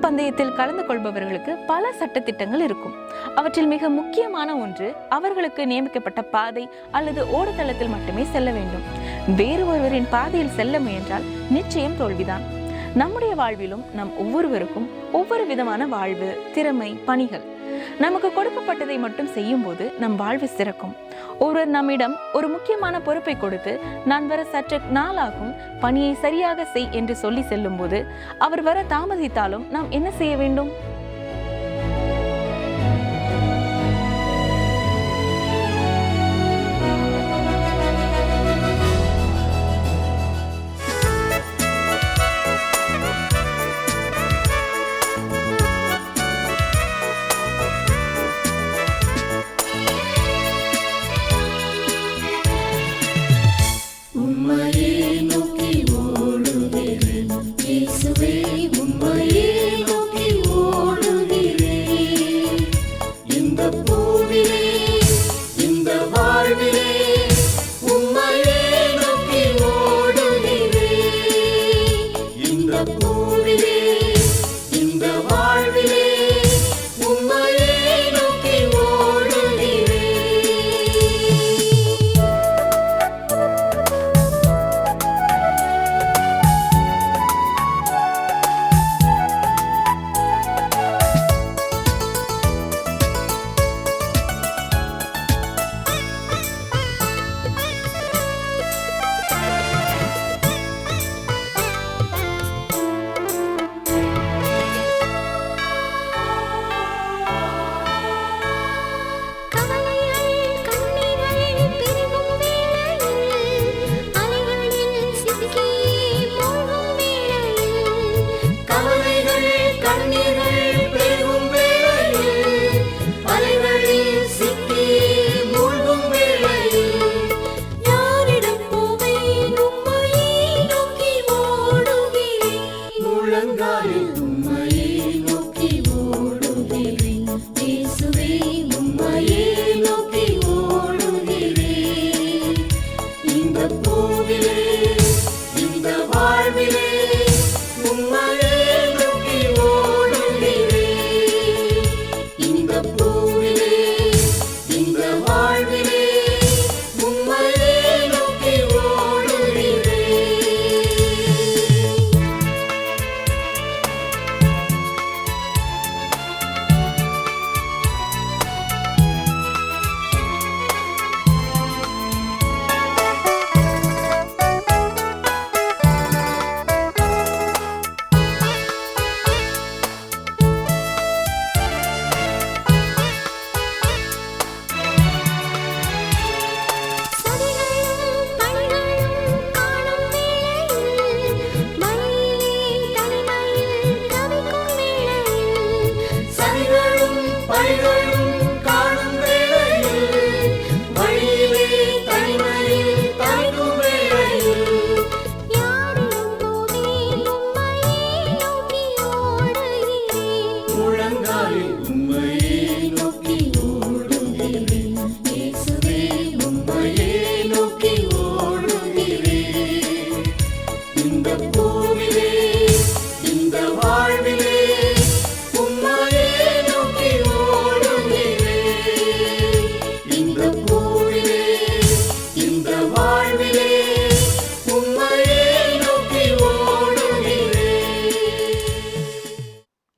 பந்தயத்தில் கலந்து கொள்பவர்களுக்கு பல சட்டத்திட்டங்கள் இருக்கும். அவற்றில் மிக முக்கியமான ஒன்று, அவர்களுக்கு நியமிக்கப்பட்ட பாதை அல்லது ஓடுதளத்தில் மட்டுமே செல்ல வேண்டும். வேறு ஒருவரின் பாதையில் செல்ல முயன்றால் நிச்சயம் தோல்விதான். நம்முடைய வாழ்விலும் நம் ஒவ்வொருவருக்கும் ஒவ்வொரு விதமான வாழ்வு, திறமை, பணிகள். நமக்கு கொடுக்கப்பட்டதை மட்டும் செய்யும் போது நம் வாழ்வு சிறக்கும். ஒருவர் நம்மிடம் ஒரு முக்கியமான பொறுப்பை கொடுத்து, நான் வர சற்று நாளாகும், பணியை சரியாக செய் என்று சொல்லி செல்லும் போது அவர் வர தாமதித்தாலும் நாம் என்ன செய்ய வேண்டும்?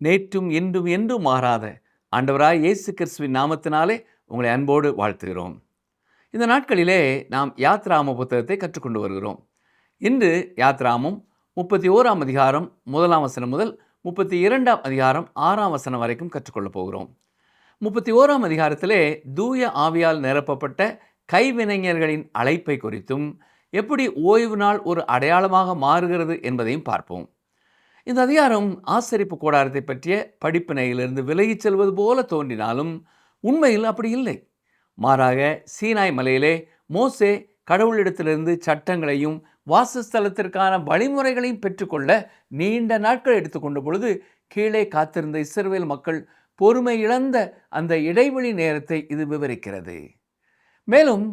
நேற்றும் இன்றும் என்றும் மாறாத ஆண்டவராய் இயேசு கிறிஸ்துவின் நாமத்தினாலே உங்களை அன்போடு வாழ்த்துகிறோம். இந்த நாட்களிலே நாம் யாத்ராம புத்தகத்தை கற்றுக்கொண்டு வருகிறோம். இன்று யாத்ராமம் 31ஆம் அதிகாரம் 1ஆம் வசனம் முதல் 32ஆம் அதிகாரம் 6ஆம் வசனம் வரைக்கும் கற்றுக்கொள்ளப் போகிறோம். 31ஆம் அதிகாரத்திலே தூய ஆவியால் நிரப்பப்பட்ட கைவினைஞர்களின் அழைப்பை குறித்தும் எப்படி ஓய்வு நாள் ஒரு அடையாளமாக மாறுகிறது என்பதையும் பார்ப்போம். இந்த அதிகாரம் ஆசரிப்பு கூடாரத்தை பற்றிய படிப்பினையிலிருந்து விலகிச் செல்வது போல தோன்றினாலும் உண்மையில் அப்படி இல்லை. மாறாக சீனாய் மலையிலே மோசே கடவுளிடத்திலிருந்து சட்டங்களையும் வாசஸ்தலத்திற்கான வழிமுறைகளையும் பெற்றுக்கொள்ள நீண்ட நாட்கள் எடுத்துக்கொண்ட பொழுது கீழே காத்திருந்த இஸ்ரவேல் மக்கள் பொறுமை இழந்த அந்த இடைவெளி நேரத்தை இது விவரிக்கிறது. மேலும்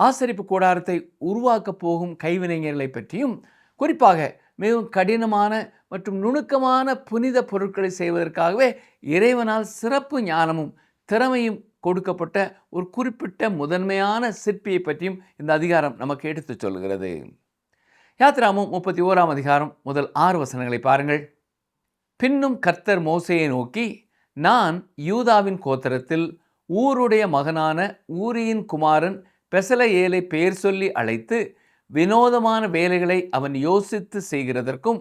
ஆசரிப்பு கூடாரத்தை உருவாக்கப் போகும் கைவினைஞர்களை பற்றியும் குறிப்பாக மிகவும் கடினமான மற்றும் நுணுக்கமான புனித பொருட்களை செய்வதற்காகவே இறைவனால் சிறப்பு ஞானமும் திறமையும் கொடுக்கப்பட்ட ஒரு குறிப்பிட்ட முதன்மையான சிற்பியை பற்றியும் இந்த அதிகாரம் நமக்கு எடுத்துச் சொல்கிறது. யாத்ராகமம் 31ஆம் அதிகாரம் முதல் 6 வசனங்களை பாருங்கள். பின்னும் கர்த்தர் மோசேயை நோக்கி, நான் யூதாவின் கோத்திரத்தில் ஊருடைய மகனான ஊரியின் குமாரன் பெசலெயேலை பெயர் சொல்லி அழைத்து வினோதமான வேலைகளை அவன் யோசித்து செய்கிறதற்கும்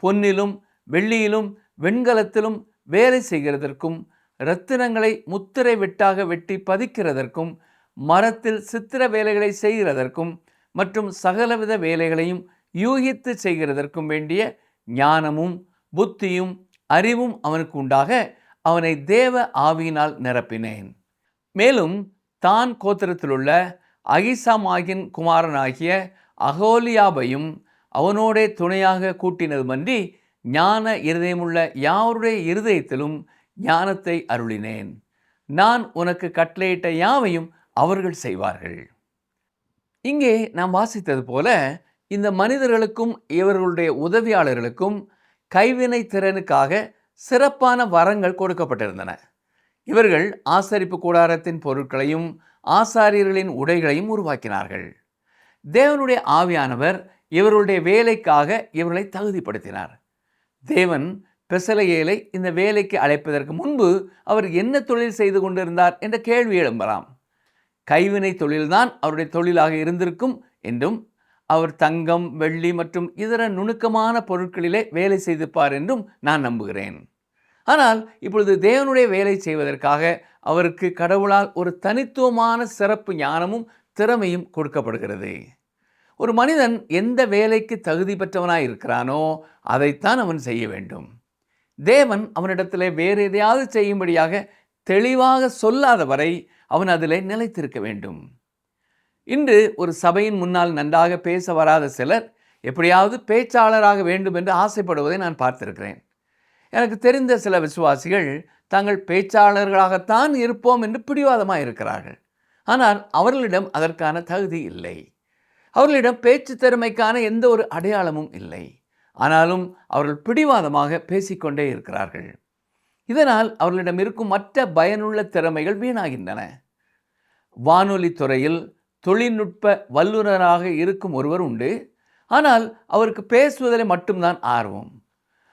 பொன்னிலும் வெள்ளியிலும் வெண்கலத்திலும் வேலை செய்கிறதற்கும் இரத்தினங்களை முத்திரை வெட்டாக வெட்டி பதிக்கிறதற்கும் மரத்தில் சித்திர வேலைகளை செய்கிறதற்கும் மற்றும் சகலவித வேலைகளையும் யூகித்து செய்கிறதற்கும் வேண்டிய ஞானமும் புத்தியும் அறிவும் அவனுக்கு உண்டாக அவனை தேவ ஆவியினால் நிரப்பினேன். மேலும் தான் கோத்திரத்திலுள்ள அகிசாமாகின் குமாரனாகிய அகோலியாபையும் அவனோடே துணையாக கூட்டினதுமன்றி ஞான இருதயமுள்ள யாருடைய இருதயத்திலும் ஞானத்தை அருளினேன். நான் உனக்கு கட்டளையிட்ட யாவையும் அவர்கள் செய்வார்கள். இங்கே நாம் வாசித்தது போல இந்த மனிதர்களுக்கும் இவர்களுடைய உதவியாளர்களுக்கும் கைவினை திறனுக்காக சிறப்பான வரங்கள் கொடுக்கப்பட்டிருந்தன. இவர்கள் ஆசரிப்பு கூடாரத்தின் பொருட்களையும் ஆசாரியர்களின் உடைகளையும் உருவாக்கினார்கள். தேவனுடைய ஆவியானவர் இவர்களுடைய வேலைக்காக இவர்களை தகுதிப்படுத்தினார். தேவன் பெசலெயேலை இந்த வேலைக்கு அழைப்பதற்கு முன்பு அவர் என்ன தொழில் செய்து கொண்டிருந்தார் என்ற கேள்வி எழும்பலாம். கைவினை தொழில்தான் அவருடைய தொழிலாக இருந்திருக்கும் என்றும், அவர் தங்கம் வெள்ளி மற்றும் இதர நுணுக்கமான பொருட்களிலே வேலை செய்திருப்பார் என்றும் நான் நம்புகிறேன். ஆனால் இப்பொழுது தேவனுடைய வேலை செய்வதற்காக அவருக்கு கடவுளால் ஒரு தனித்துவமான சிறப்பு ஞானமும் திறமையும் கொடுக்கப்படுகிறது. ஒரு மனிதன் எந்த வேலைக்கு தகுதி பெற்றவனாய் இருக்கிறானோ அதைத்தான் அவன் செய்ய வேண்டும். தேவன் அவனிடத்தில் வேறு எதையாவது செய்யும்படியாக தெளிவாக சொல்லாத வரை அவன் அதில் நிலைத்திருக்க வேண்டும். இன்று ஒரு சபையின் முன்னால் நன்றாக பேச வராத சிலர் எப்படியாவது பேச்சாளராக வேண்டும் என்று ஆசைப்படுவதை நான் பார்த்திருக்கிறேன். எனக்கு தெரிந்த சில விசுவாசிகள் தாங்கள் பேச்சாளர்களாகத்தான் இருப்போம் என்று பிடிவாதமாக இருக்கிறார்கள். ஆனால் அவர்களிடம் அதற்கான தகுதி இல்லை. அவர்களிடம் பேச்சு திறமைக்கான எந்த ஒரு அடையாளமும் இல்லை. ஆனாலும் அவர்கள் பிடிவாதமாக பேசிக்கொண்டே இருக்கிறார்கள். இதனால் அவர்களிடம் இருக்கும் மற்ற பயனுள்ள திறமைகள் வீணாகின்றன. வானொலி துறையில் தொழில்நுட்ப வல்லுநராக இருக்கும் ஒருவர் உண்டு. ஆனால் அவருக்கு பேசுவதில் மட்டும்தான் ஆர்வம்.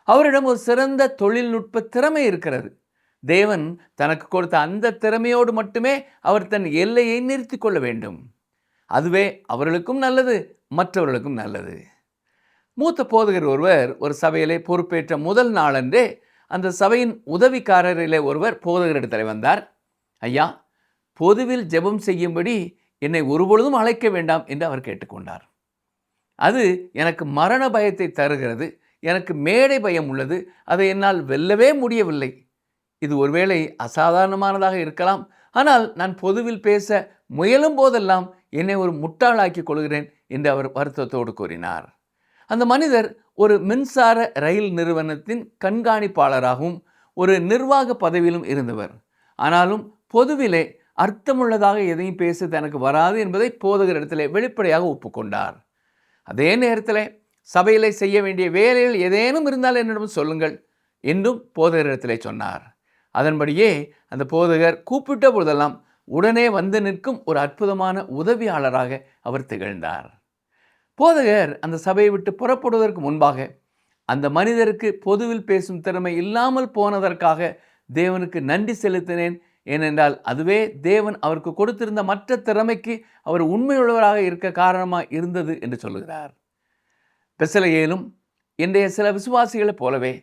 அவரிடம் ஒரு சிறந்த தொழில்நுட்ப திறமை இருக்கிறது. தேவன் தனக்கு கொடுத்த அந்த திறமையோடு மட்டுமே அவர் தன் எல்லையை நிறுத்தி கொள்ள வேண்டும். அதுவே அவர்களுக்கும் நல்லது, மற்றவர்களுக்கும் நல்லது. மூத்த போதகர் ஒருவர் ஒரு சபையிலே பொறுப்பேற்ற முதல் நாளன்றே அந்த சபையின் உதவிக்காரரிலே ஒருவர் போதகரிடத்தில் வந்தார். ஐயா, பொதுவில் ஜெபம் செய்யும்படி என்னை ஒருபொழுதும் அழைக்க வேண்டாம் என்று அவர் கேட்டுக்கொண்டார். அது எனக்கு மரண பயத்தை தருகிறது. எனக்கு மேடை பயம் உள்ளது. அதை என்னால் வெல்லவே முடியவில்லை. இது ஒருவேளை அசாதாரணமானதாக இருக்கலாம். ஆனால் நான் பொதுவில் பேச முயலும் போதெல்லாம் என்னை ஒரு முட்டாளாக்கி கொள்கிறேன் என்று அவர் வருத்தத்தோடு கூறினார். அந்த மனிதர் ஒரு மின்சார ரயில் நிறுவனத்தின் கண்காணிப்பாளராகவும் ஒரு நிர்வாக பதவியிலும் இருந்தவர். ஆனாலும் பொதுவிலே அர்த்தமுள்ளதாக எதையும் பேச தனக்கு வராது என்பதை போதகரிடத்திலே வெளிப்படையாக ஒப்புக்கொண்டார். அதே நேரத்தில் சபையிலே செய்ய வேண்டிய வேலைகள் ஏதேனும் இருந்தால் என்னிடம் சொல்லுங்கள் என்றும் போதகரிடத்திலே சொன்னார். அதன்படியே அந்த போதகர் கூப்பிட்ட போதெல்லாம் உடனே வந்து நிற்கும் ஒரு அற்புதமான உதவியாளராக அவர் திகழ்ந்தார். போதகர் அந்த சபையை விட்டு புறப்படுவதற்கு முன்பாக அந்த மனிதருக்கு பொதுவில் பேசும் திறமை இல்லாமல் போனதற்காக தேவனுக்கு நன்றி செலுத்தினேன். ஏனென்றால் அதுவே தேவன் அவருக்கு கொடுத்திருந்த மற்ற திறமைக்கு அவர் உண்மையுள்ளவராக இருக்க காரணமாக இருந்தது என்று சொல்லுகிறார். பெசலெயேலும் இன்றைய சில விசுவாசிகளைப் போலவே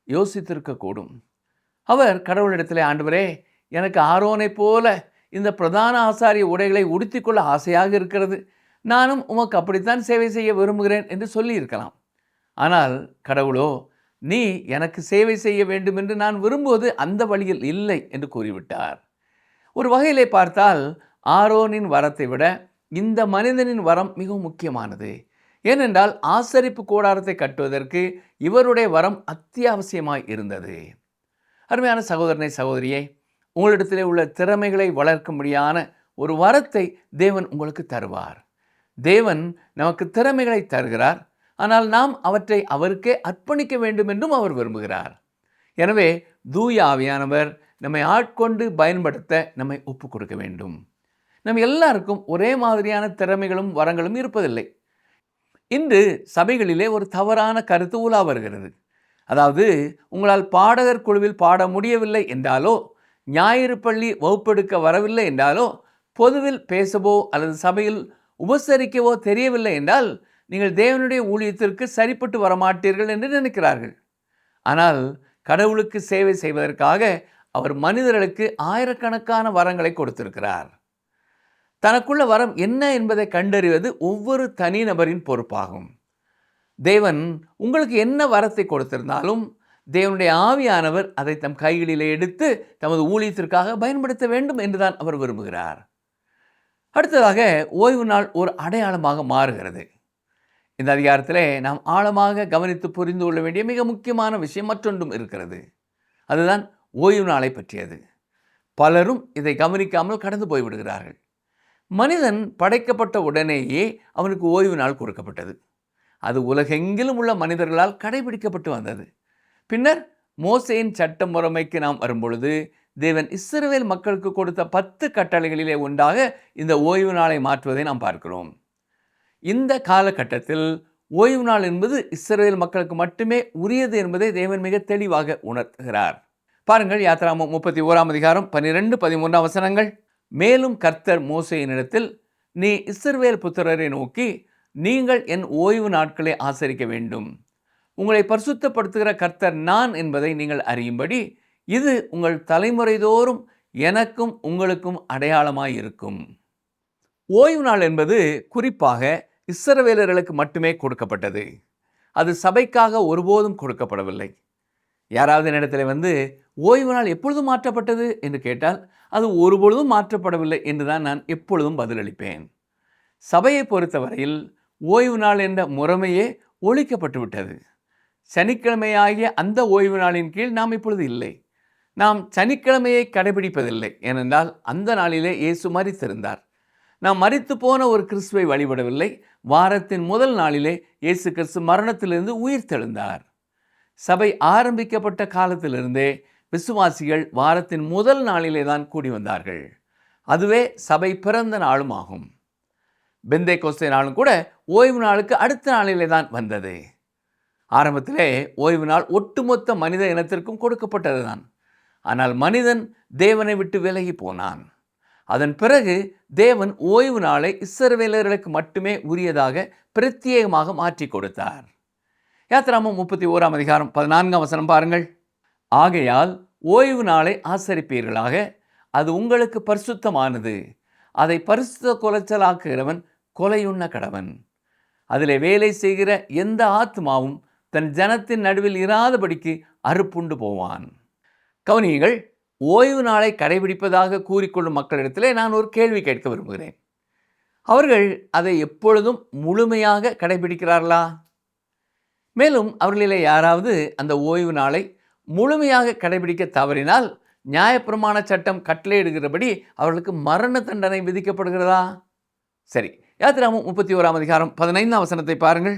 யோசித்திருக்கக்கூடும். அவர் கடவுளிடத்திலே, ஆண்டவரே, எனக்கு ஆரோனைப் போல இந்த பிரதான ஆசாரிய உடைகளை உடுத்திக்கொள்ள ஆசையாக இருக்கிறது, நானும் உமக்கு அப்படித்தான் சேவை செய்ய விரும்புகிறேன் என்று சொல்லியிருக்கலாம். ஆனால் கடவுளோ, நீ எனக்கு சேவை செய்ய வேண்டும் என்று நான் விரும்புவது அந்த வழியில் இல்லை என்று கூறிவிட்டார். ஒரு வகையிலே பார்த்தால் ஆரோனின் வரத்தை விட இந்த மனிதனின் வரம் மிகவும் முக்கியமானது. ஏனென்றால் ஆசரிப்பு கூடாரத்தை கட்டுவதற்கு இவருடைய வரம் அத்தியாவசியமாய் இருந்தது. அருமையான சகோதரனை, சகோதரியே, உங்களிடத்திலே உள்ள திறமைகளை வளர்க்கும்படியான ஒரு வரத்தை தேவன் உங்களுக்கு தருவார். தேவன் நமக்கு திறமைகளை தருகிறார். ஆனால் நாம் அவற்றை அவருக்கே அர்ப்பணிக்க வேண்டும் என்றும் அவர் விரும்புகிறார். எனவே தூய ஆவியானவர் நம்மை ஆட்கொண்டு பயன்படுத்த நம்மை ஒப்புக் கொடுக்க வேண்டும். நம்ம எல்லாருக்கும் ஒரே மாதிரியான திறமைகளும் வரங்களும் இருப்பதில்லை. இன்று சபைகளிலே ஒரு தவறான கருத்து உலா வருகிறது. அதாவது, உங்களால் பாடகர் குழுவில் பாட முடியவில்லை என்றாலோ, ஞாயிறு பள்ளி வகுப்பெடுக்க வரவில்லை என்றாலோ, பொதுவில் பேசவோ அல்லது சபையில் உபசரிக்கவோ தெரியவில்லை என்றால் நீங்கள் தேவனுடைய ஊழியத்திற்கு சரிப்பட்டு வரமாட்டீர்கள் என்று நினைக்கிறார்கள். ஆனால் கடவுளுக்கு சேவை செய்வதற்காக அவர் மனிதர்களுக்கு ஆயிரக்கணக்கான வரங்களை கொடுத்திருக்கிறார். தனக்குள்ள வரம் என்ன என்பதை கண்டறிவது ஒவ்வொரு தனிநபரின் பொறுப்பாகும். தேவன் உங்களுக்கு என்ன வரத்தை கொடுத்திருந்தாலும் தேவனுடைய ஆவியானவர் அதை தம் கைகளிலே எடுத்து தமது ஊழியத்திற்காக பயன்படுத்த வேண்டும் என்றுதான் அவர் விரும்புகிறார். அடுத்ததாக, ஓய்வு நாள் ஒரு அடையாளமாக மாறுகிறது. இந்த அதிகாரத்திலே நாம் ஆழமாக கவனித்து புரிந்து கொள்ள வேண்டிய மிக முக்கியமான விஷயம் மற்றொன்றும் இருக்கிறது. அதுதான் ஓய்வு நாளை பற்றியது. பலரும் இதை கவனிக்காமல் கடந்து போய்விடுகிறார்கள். மனிதன் படைக்கப்பட்ட உடனேயே அவனுக்கு ஓய்வு நாள் கொடுக்கப்பட்டது. அது உலகெங்கிலும் உள்ள மனிதர்களால் கடைபிடிக்கப்பட்டு வந்தது. பின்னர் மோசேயின் சட்ட முறைமைக்கு நாம் வரும்பொழுது தேவன் இஸ்ரவேல் மக்களுக்கு கொடுத்த 10 கட்டளைகளிலே ஒன்றாக இந்த ஓய்வு நாளை மாற்றுவதை நாம் பார்க்கிறோம். இந்த காலகட்டத்தில் ஓய்வு நாள் என்பது இஸ்ரவேல் மக்களுக்கு மட்டுமே உரியது என்பதை தேவன் மிக தெளிவாக உணர்த்துகிறார். பாருங்கள், யாத்திராகமம் 31 அதிகாரம் 12-13 வசனங்கள். மேலும் கர்த்தர் மோசேயினிடத்தில், நீ இஸ்ரவேல் புத்திரரை நோக்கி, நீங்கள் என் ஓய்வு நாட்களை ஆசரிக்க வேண்டும். உங்களை பரிசுத்தப்படுத்துகிற கர்த்தர் நான் என்பதை நீங்கள் அறியும்படி இது உங்கள் தலைமுறைதோறும் எனக்கும் உங்களுக்கும் அடையாளமாயிருக்கும். ஓய்வு நாள் என்பது குறிப்பாக இஸ்ரவேலர்களுக்கு மட்டுமே கொடுக்கப்பட்டது. அது சபைக்காக ஒருபோதும் கொடுக்கப்படவில்லை. யாராவது என்னிடத்தில் வந்து ஓய்வு நாள் எப்பொழுது மாற்றப்பட்டது என்று கேட்டால் அது ஒருபொழுதும் மாற்றப்படவில்லை என்றுதான் நான் எப்பொழுதும் பதிலளிப்பேன். சபையை பொறுத்தவரையில் ஓய்வு நாள் என்ற முறைமையே ஒழிக்கப்பட்டு விட்டது. சனிக்கிழமையாகிய அந்த ஓய்வு நாளின் கீழ் நாம் இப்பொழுது இல்லை. நாம் சனிக்கிழமையை கடைபிடிப்பதில்லை. ஏனென்றால் அந்த நாளிலே இயேசு மரித்திருந்தார். நாம் மரித்து போன ஒரு கிறிஸ்துவை வழிபடவில்லை. வாரத்தின் முதல் நாளிலே இயேசு கிறிஸ்து மரணத்திலிருந்து உயிர்த்தெழுந்தார். சபை ஆரம்பிக்கப்பட்ட காலத்திலிருந்தே விசுவாசிகள் வாரத்தின் முதல் நாளிலே தான் கூடி வந்தார்கள். அதுவே சபை பிறந்த நாளும் ஆகும். பெந்தேகோஸ்தே நாளும் கூட ஓய்வு நாளுக்கு அடுத்த நாளிலே தான் வந்தது. ஆரம்பத்திலே ஓய்வு நாள் ஒட்டுமொத்த மனித இனத்திற்கும் கொடுக்கப்பட்டது தான். ஆனால் மனிதன் தேவனை விட்டு விலகி போனான். அதன் பிறகு தேவன் ஓய்வு நாளை இஸ்ரவேலர்களுக்கு மட்டுமே உரியதாக பிரத்யேகமாக மாற்றி கொடுத்தார். யாத்திராகமம் 31 அதிகாரம் 14 வசனம் பாருங்கள். ஆகையால் ஓய்வு நாளை ஆசரிப்பீர்களாக, அது உங்களுக்கு பரிசுத்தமானது. அதை பரிசுத்த குலைச்சலாக்குகிறவன் கொலையுண்ண கடவன். அதிலே வேலை செய்கிற எந்த ஆத்மாவும் தன் ஜனத்தின் நடுவில் இராதபடிக்கு அறுப்புண்டு போவான். கவனியுங்கள், ஓய்வு நாளை கடைபிடிப்பதாக கூறிக்கொள்ளும் மக்களிடத்திலே நான் ஒரு கேள்வி கேட்க விரும்புகிறேன். அவர்கள் அதை எப்பொழுதும் முழுமையாக கடைபிடிக்கிறார்களா? மேலும் அவர்களிலே யாராவது அந்த ஓய்வு நாளை முழுமையாக கடைபிடிக்க தவறினால் நியாயப்பிரமாண சட்டம் கட்டளையிடுகிறபடி அவர்களுக்கு மரண தண்டனை விதிக்கப்படுகிறதா? சரி, யாத்திராகமம் 31 அதிகாரம் 15 வசனத்தை பாருங்கள்.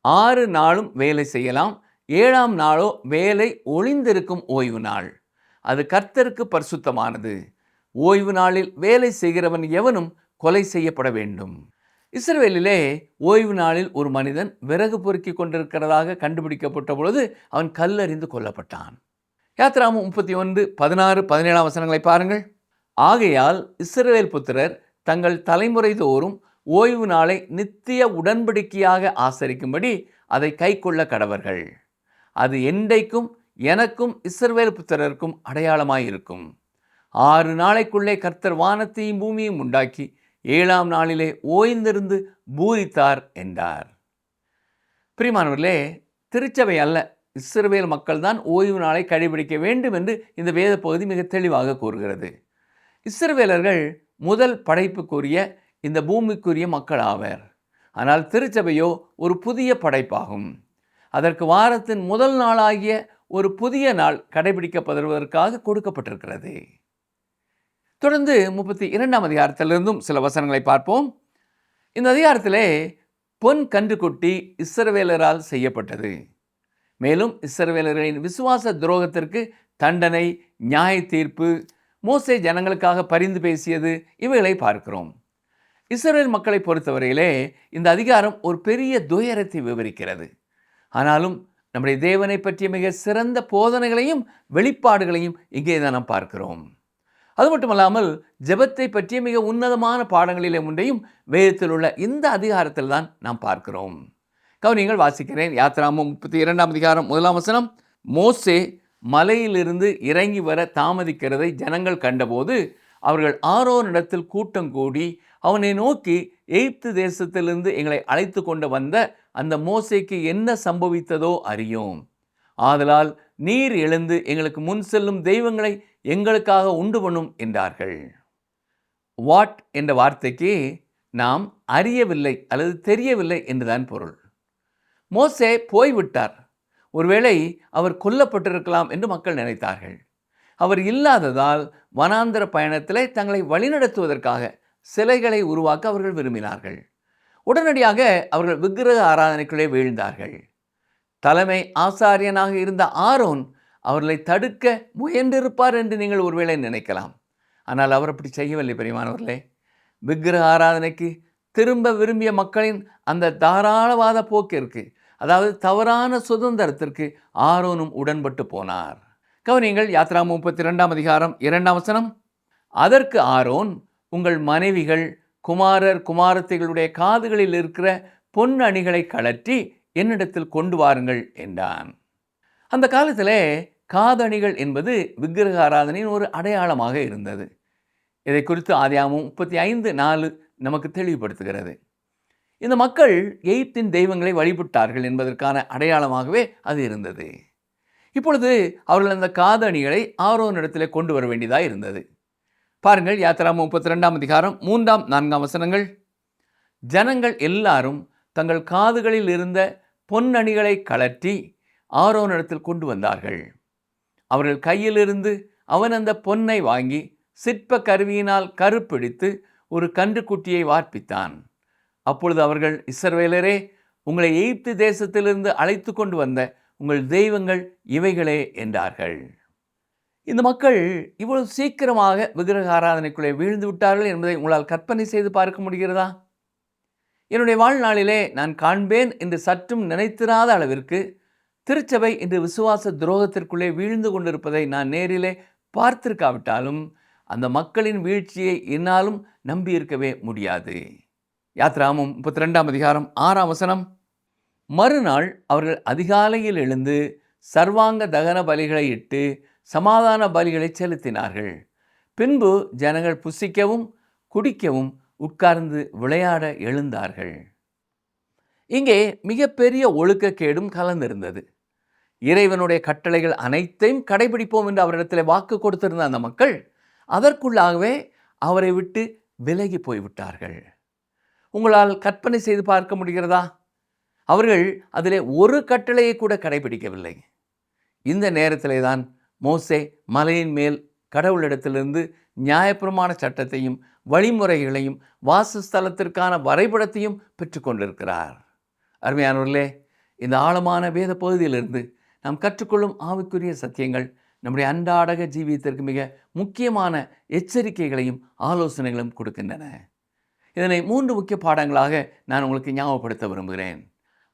6 நாளும் வேலை செய்யலாம், 7ஆம் நாளோ வேலை ஒளிந்திருக்கும் ஓய்வு நாள். அது கர்த்தருக்கு பரிசுத்தமானது. ஓய்வு நாளில் வேலை செய்கிறவன் எவனும் கொலை செய்யப்பட வேண்டும். இஸ்ரவேலிலே ஓய்வு நாளில் ஒரு மனிதன் விறகு பொறுக்கி கொண்டிருக்கிறதாக கண்டுபிடிக்கப்பட்ட பொழுது அவன் கல்லெறிந்து கொல்லப்பட்டான். யாத்திராகமம் 31, 16, 17 வசனங்களை பாருங்கள். ஆகையால் இஸ்ரவேல் புத்திரர் தங்கள் தலைமுறை தோறும் ஓய்வு நாளை நித்திய உடன்படிக்கையாக ஆசரிக்கும்படி அதை கைக்கொள்ள கடவர்கள். அது என்றைக்கும் எனக்கும் இஸ்ரவேல் புத்திரருக்கும் அடையாளமாயிருக்கும். 6 நாளைக்குள்ளே கர்த்தர் வானத்தையும் பூமியையும் உண்டாக்கி 7ஆம் நாளிலே ஓய்ந்திருந்து பூரித்தார் என்றார். பிரியமானவர்களே, திருச்சபை அல்ல, இஸ்ரவேல் மக்கள் தான் ஓய்வு நாளை கடைபிடிக்க வேண்டும் என்று இந்த வேத பகுதி மிக தெளிவாக கூறுகிறது. இஸ்ரவேலர்கள் முதல் படைப்புக்குரிய இந்த பூமிக்குரிய மக்கள் ஆவர். ஆனால் திருச்சபையோ ஒரு புதிய படைப்பாகும். அதற்கு வாரத்தின் முதல் நாளாகிய ஒரு புதிய நாள் கடைபிடிக்கப்படுவதற்காக கொடுக்கப்பட்டிருக்கிறது. தொடர்ந்து 32ஆம் அதிகாரத்திலிருந்தும் சில வசனங்களை பார்ப்போம். இந்த அதிகாரத்திலே பொன் கன்றுக்குட்டி இஸ்ரவேலரால் செய்யப்பட்டது. மேலும் இஸ்ரவேலர்களின் விசுவாச துரோகத்திற்கு தண்டனை, நியாய தீர்ப்பு, மோசே ஜனங்களுக்காக பரிந்து பேசியது, இவைகளை பார்க்கிறோம். இஸ்ரவேல் மக்களை பொறுத்தவரையிலே இந்த அதிகாரம் ஒரு பெரிய துயரத்தை விவரிக்கிறது. ஆனாலும் நம்முடைய தேவனை பற்றிய மிக சிறந்த போதனைகளையும் வெளிப்பாடுகளையும் இங்கே தான் நாம் பார்க்கிறோம். அது மட்டுமல்லாமல் ஜெபத்தை பற்றிய மிக உன்னதமான பாடங்களிலே ஒன்றையும் வேதத்தில் உள்ள இந்த அதிகாரத்தில் தான் நாம் பார்க்கிறோம். கவனியங்கள், வாசிக்கிறேன். யாத்ராகமம் 32ஆம் அதிகாரம் 1ஆம் வசனம். மோசே மலையிலிருந்து இறங்கி வர தாமதிக்கிறதை ஜனங்கள் கண்டபோது அவர்கள் ஆரோனிடத்தில் கூட்டம் கூடி அவனை நோக்கி, எகிப்து தேசத்திலிருந்து எங்களை அழைத்து கொண்டு வந்த அந்த மோசேக்கு என்ன சம்பவித்ததோ அறியோம். ஆதலால் நீர் எழுந்து எங்களுக்கு முன் செல்லும் தெய்வங்களை எங்களுக்காக உண்டு பண்ணும் என்றார்கள். வாட் என்ற வார்த்தைக்கு நாம் அறியவில்லை அல்லது தெரியவில்லை என்றுதான் பொருள். மோசே போய்விட்டார். ஒருவேளை அவர் கொல்லப்பட்டிருக்கலாம் என்று மக்கள் நினைத்தார்கள். அவர் இல்லாததால் வனாந்தர பயணத்திலே தங்களை வழிநடத்துவதற்காக சிலைகளை உருவாக்க அவர்கள் விரும்பினார்கள். உடனடியாக அவர்கள் விக்கிரக ஆராதனைக்குள்ளே வீழ்ந்தார்கள். தலைமை ஆசாரியனாக இருந்த ஆரோன் அவர்களை தடுக்க முயன்றிருப்பார் என்று நீங்கள் ஒருவேளை நினைக்கலாம். ஆனால் அவர் அப்படி செய்யவில்லை. பிரியமானவர்களே, விக்கிரக ஆராதனைக்கு திரும்ப விரும்பிய மக்களின் அந்த தாராளவாத போக்கிற்கு, அதாவது தவறான சுதந்திரத்திற்கு ஆரோனும் உடன்பட்டு போனார். கவனியங்கள், யாத்ராகமம் 32ஆம் அதிகாரம் 2ஆம் வசனம். அதற்கு ஆரோன், உங்கள் மனைவிகள், குமாரர், குமாரத்திகளுடைய காதுகளில் இருக்கிற பொன் அணிகளை கழற்றி என்னிடத்தில் கொண்டு வாருங்கள் என்றான். அந்த காலத்திலே காதணிகள் என்பது விக்கிரக ஆராதனையின் ஒரு அடையாளமாக இருந்தது. இதை குறித்து ஆதியாகமம் 35:4 நமக்கு தெளிவுபடுத்துகிறது. இந்த மக்கள் எகிப்தின் தெய்வங்களை வழிபட்டார்கள் என்பதற்கான அடையாளமாகவே அது இருந்தது. இப்பொழுது அவர்கள் அந்த காதணிகளை ஆரோனிடத்தில் கொண்டு வர வேண்டியதாக இருந்தது. பாருங்கள், யாத்ராகமம் 32ஆம் அதிகாரம் 3ஆம் 4ஆம் வசனங்கள். ஜனங்கள் எல்லாரும் தங்கள் காதுகளில் இருந்த பொன்னணிகளை கழற்றி ஆரோனிடத்தில் கொண்டு வந்தார்கள். அவர்கள் கையிலிருந்து அவன் அந்த பொன்னை வாங்கி சிற்ப கருவியினால் கருப்பிடித்து ஒரு கன்றுக்குட்டியை வார்ப்பித்தான். அப்பொழுது அவர்கள், இஸ்ரவேலரே, உங்களை எகிப்து தேசத்திலிருந்து அழைத்து கொண்டு வந்த உங்கள் தெய்வங்கள் இவைகளே என்றார்கள். இந்த மக்கள் இவ்வளவு சீக்கிரமாக விக்கிரக ஆராதனைக்குள்ளே வீழ்ந்து விட்டார்கள் என்பதை உங்களால் கற்பனை செய்து பார்க்க முடிகிறதா? என்னுடைய வாழ்நாளிலே நான் காண்பேன் என்று சற்றும் நினைத்திராத அளவிற்கு திருச்சபை இன்று விசுவாச துரோகத்திற்குள்ளே வீழ்ந்து கொண்டிருப்பதை நான் நேரிலே பார்த்திருக்காவிட்டாலும் அந்த மக்களின் வீழ்ச்சியை என்னாலும் நம்பியிருக்கவே முடியாது. யாத்ராகமம் 32ஆம் அதிகாரம் 6ஆம் வசனம். மறுநாள் அவர்கள் அதிகாலையில் எழுந்து சர்வாங்க தகன பலிகளை இட்டு சமாதான பலிகளை செலுத்தினார்கள். பின்பு ஜனங்கள் புசிக்கவும் குடிக்கவும் உட்கார்ந்து விளையாட எழுந்தார்கள். இங்கே மிகப்பெரிய ஒழுக்கக்கேடும் கலந்திருந்தது. இறைவனுடைய கட்டளைகள் அனைத்தையும் கடைபிடிப்போம் என்று அவரிடத்தில் வாக்கு கொடுத்திருந்த அந்த மக்கள் அதற்குள்ளாகவே அவரை விட்டு விலகி போய்விட்டார்கள். உங்களால் கற்பனை செய்து பார்க்க முடிகிறதா? அவர்கள் அதிலே ஒரு கட்டளையை கூட கடைபிடிக்கவில்லை. இந்த நேரத்திலே தான் மோசே மலையின் மேல் கடவுளிடத்திலிருந்து நியாயப்பிரமாண சட்டத்தையும் வழிமுறைகளையும் வாசஸ்தலத்திற்கான வரைபடத்தையும் பெற்றுக்கொண்டிருக்கிறார். அருமையானவர்களே, இந்த ஆழமான வேத பகுதியிலிருந்து நாம் கற்றுக்கொள்ளும் ஆவிக்குரிய சத்தியங்கள் நம்முடைய அன்றாட ஜீவியத்திற்கு மிக முக்கியமான எச்சரிக்கைகளையும் ஆலோசனைகளும் கொடுக்கின்றன. இதனை 3 முக்கிய பாடங்களாக நான் உங்களுக்கு ஞாபகப்படுத்த விரும்புகிறேன்.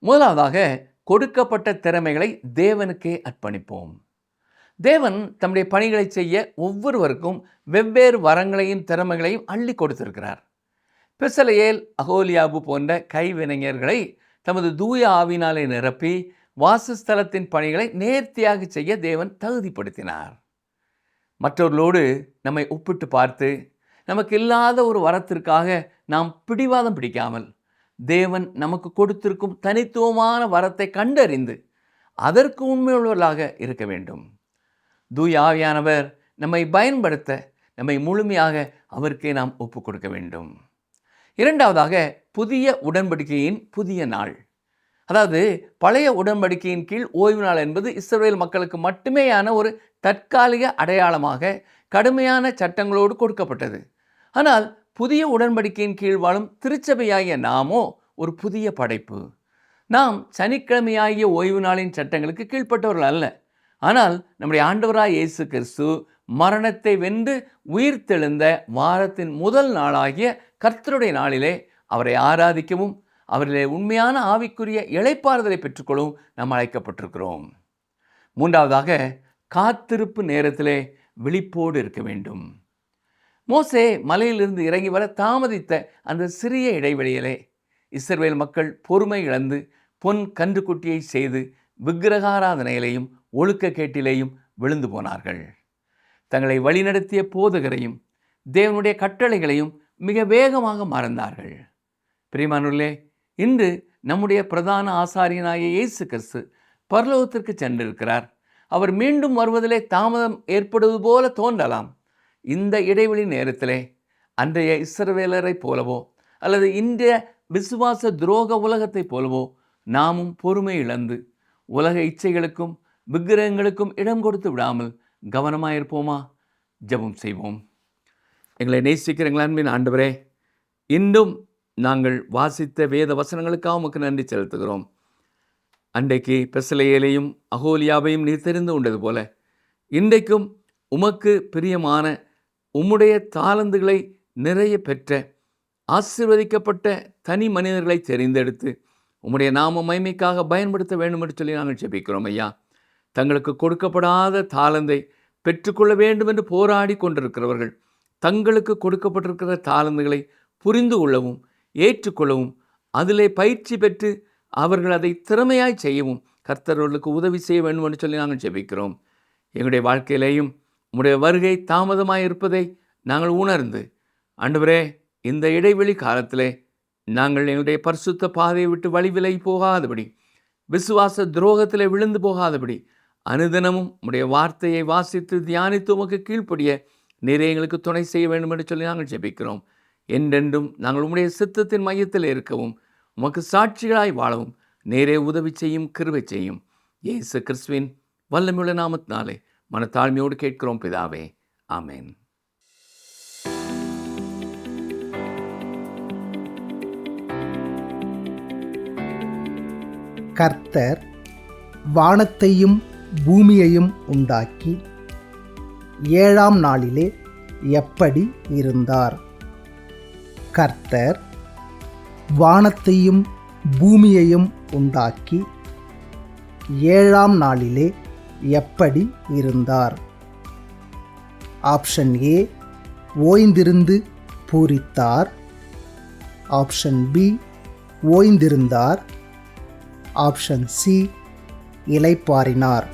முதலாவதாக, கொடுக்கப்பட்ட திறமைகளை தேவனுக்கே அர்ப்பணிப்போம். தேவன் தம்முடைய பணிகளை செய்ய ஒவ்வொருவருக்கும் வெவ்வேறு வரங்களையும் திறமைகளையும் அள்ளி கொடுத்திருக்கிறார். பெசலெயேல், அகோலியாபு போன்ற கைவினைஞர்களை தமது தூய ஆவினாலே நிரப்பி வாசஸ்தலத்தின் பணிகளை நேர்த்தியாக செய்ய தேவன் தகுதிப்படுத்தினார். மற்றவர்களோடு நம்மை ஒப்பிட்டு பார்த்து நமக்கு இல்லாத ஒரு வரத்திற்காக நாம் பிடிவாதம் பிடிக்காமல் தேவன் நமக்கு கொடுத்திருக்கும் தனித்துவமான வரத்தை கண்டறிந்து அதற்கு உண்மையுள்ளவர்களாக இருக்க வேண்டும். தூய ஆவியானவர் நம்மை பயன்படுத்த நம்மை முழுமையாக அவருக்கே நாம் ஒப்பு கொடுக்க வேண்டும். இரண்டாவதாக, புதிய உடன்படிக்கையின் புதிய நாள். அதாவது பழைய உடன்படிக்கையின் கீழ் ஓய்வு நாள் என்பது இஸ்ரவேல் மக்களுக்கு மட்டுமேயான ஒரு தற்காலிக அடையாளமாக கடுமையான சட்டங்களோடு கொடுக்கப்பட்டது. ஆனால் புதிய உடன்படிக்கையின் கீழ் வாழும் திருச்சபையாகிய நாமோ ஒரு புதிய படைப்பு. நாம் சனிக்கிழமையாகிய ஓய்வு நாளின் சட்டங்களுக்கு கீழ்ப்பட்டவர்கள் அல்ல. ஆனால் நம்முடைய ஆண்டவராய் இயேசு கிறிஸ்து மரணத்தை வென்று உயிர்த்தெழுந்த வாரத்தின் முதல் நாளாகிய கர்த்தருடைய நாளிலே அவரை ஆராதிக்கவும் அவரிலே உண்மையான ஆவிக்குரிய இளைப்பாறுதலை பெற்றுக்கொள்ளவும் நாம் அழைக்கப்பட்டிருக்கிறோம். மூன்றாவதாக, காத்திருப்பு நேரத்திலே விழிப்போடு இருக்க வேண்டும். மோசே மலையிலிருந்து இறங்கி வர தாமதித்த அந்த சிறிய இடைவெளியிலே இஸ்ரவேல் மக்கள் பொறுமை இழந்து பொன் கன்றுக்குட்டியை செய்து விக்கிரகாராதனையிலேயும் ஒழுக்கக்கேட்டிலேயும் விழுந்து போனார்கள். தங்களை வழிநடத்திய போதகரையும் தேவனுடைய கட்டளைகளையும் மிக வேகமாக மறந்தார்கள். பிரியமானவர்களே, இன்று நம்முடைய பிரதான ஆசாரியனாகிய இயேசு கிறிஸ்து பரலோகத்திற்கு சென்றிருக்கிறார். அவர் மீண்டும் வருவதிலே தாமதம் ஏற்படுவது போல தோன்றலாம். இந்த இடைவெளி நேரத்திலே அன்றைய இஸ்ரவேலரை போலவோ அல்லது இன்றைய விசுவாச துரோக உலகத்தைப் போலவோ நாமும் பொறுமை இழந்து உலக இச்சைகளுக்கும் விக்கிரகங்களுக்கும் இடம் கொடுத்து விடாமல் கவனமாயிருப்போமா? ஜெபம் செய்வோம். எங்களை நேசிக்கிற எங்கள் அன்பின் ஆண்டவரே, இன்றும் நாங்கள் வாசித்த வேத வசனங்களுக்காக உமக்கு நன்றி செலுத்துகிறோம். அன்றைக்கு பெசலேயேலையும் அகோலியாவையும் நீர் தெரிந்து கொண்டது போல இன்றைக்கும் உமக்கு பிரியமான உம்முடைய தாளந்துகளை நிறைய பெற்ற ஆசீர்வதிக்கப்பட்ட தனி மனிதர்களை தெரிந்தெடுத்து உம்முடைய நாம மகிமைக்காக பயன்படுத்த வேண்டும் என்று சொல்லி நாங்கள் ஜெபிக்கிறோம். ஐயா, தங்களுக்கு கொடுக்கப்படாத தாளந்தை பெற்றுக்கொள்ள வேண்டும் என்று போராடி கொண்டிருக்கிறவர்கள் தங்களுக்கு கொடுக்கப்பட்டிருக்கிற தாளந்துகளை புரிந்து கொள்ளவும் ஏற்றுக்கொள்ளவும் அதிலே பயிற்சி பெற்று அவர்கள் அதை திறமையாய் செய்யவும் கர்த்தர்களுக்கு உதவி செய்ய வேண்டும் என்று சொல்லி நாங்கள் ஜெபிக்கிறோம். எங்களுடைய வாழ்க்கையிலேயும் உம்முடைய வருகை தாமதமாக இருப்பதை நாங்கள் உணர்ந்து, ஆண்டவரே, இந்த இடைவெளி காலத்திலே நாங்கள் எங்களுடைய பரிசுத்த பாதையை விட்டு வழி விலகி போகாதபடி, விசுவாச துரோகத்திலே விழுந்து போகாதபடி, அனுதினமும் உம்முடைய வார்த்தையை வாசித்து தியானித்து உமக்கு கீழ்ப்படிய நீரே எங்களுக்கு துணை செய்ய வேண்டும் என்று சொல்லி நாங்கள் ஜெபிக்கிறோம். என்றென்றும் நாங்கள் உம்முடைய சித்தத்தின் மையத்தில் இருக்கவும் உமக்கு சாட்சிகளாய் வாழவும் நேரே உதவி செய்யும், கிருபை செய்யும். இயேசு கிறிஸ்துவின் வல்லமையுள்ள நாமத்தினாலே மனத்தாழ்மையோடு கேட்கிறோம் பிதாவே, ஆமென். கர்த்தர் வானத்தையும் பூமியையும் உண்டாக்கி 7ஆம் நாளிலே எப்படி இருந்தார்? கர்த்தர் வானத்தையும் பூமியையும் உண்டாக்கி 7ஆம் நாளிலே எப்படி இருந்தார்? ஆப்ஷன் ஏ, ஓய்ந்திருந்து பூரித்தார். ஆப்ஷன் பி, ஓய்ந்திருந்தார். ஆப்ஷன் சி, இளைப்பாறினார்.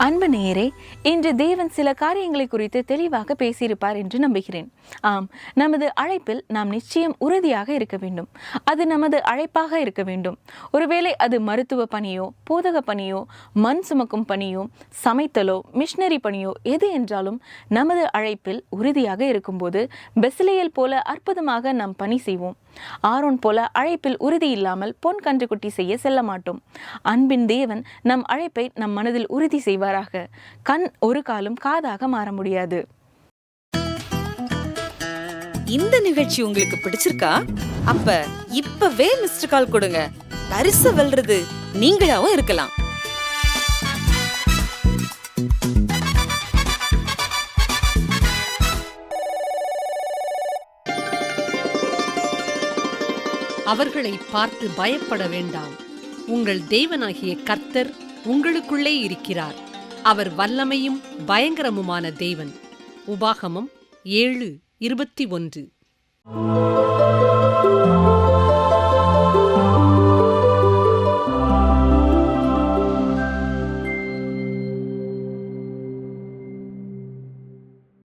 அன்பு நேயரே, இன்று தேவன் சில காரியங்களை குறித்து தெளிவாக பேசியிருப்பார் என்று நம்புகிறேன். ஆம், நமது அழைப்பில் நாம் நிச்சயம் உறுதியாக இருக்க வேண்டும். அது நமது அழைப்பாக இருக்க வேண்டும். ஒருவேளை அது மருத்துவ பணியோ, போதக பணியோ, மண் சுமக்கும் பணியோ, சமைத்தலோ, மிஷனரி பணியோ, எது என்றாலும் நமது அழைப்பில் உறுதியாக இருக்கும்போது பெசலேயேல் போல அற்புதமாக நாம் பணி செய்வோம். ஆரோன் போல அழைப்பில் உறுதி இல்லாமல் பொன் கன்றுக்குட்டி செய்ய செல்ல மாட்டோம். அன்பின் தேவன் நம் அழைப்பை நம் மனதில் உறுதி செய்வாராக. கண் ஒரு காலும் காதாக மாற முடியாது. இந்த நிகழ்ச்சி உங்களுக்கு பிடிச்சிருக்கா? அப்ப இப்பவே மிஸ்டர் கால் கொடுங்க. பரிசு வெல்றது நீங்களாவும் இருக்கலாம். அவர்களை பார்த்து பயப்பட வேண்டாம். உங்கள் தேவனாகிய கர்த்தர் உங்களுக்குள்ளே இருக்கிறார். அவர் வல்லமையும் பயங்கரமுமான தேவன். உபாகமம் 7:21.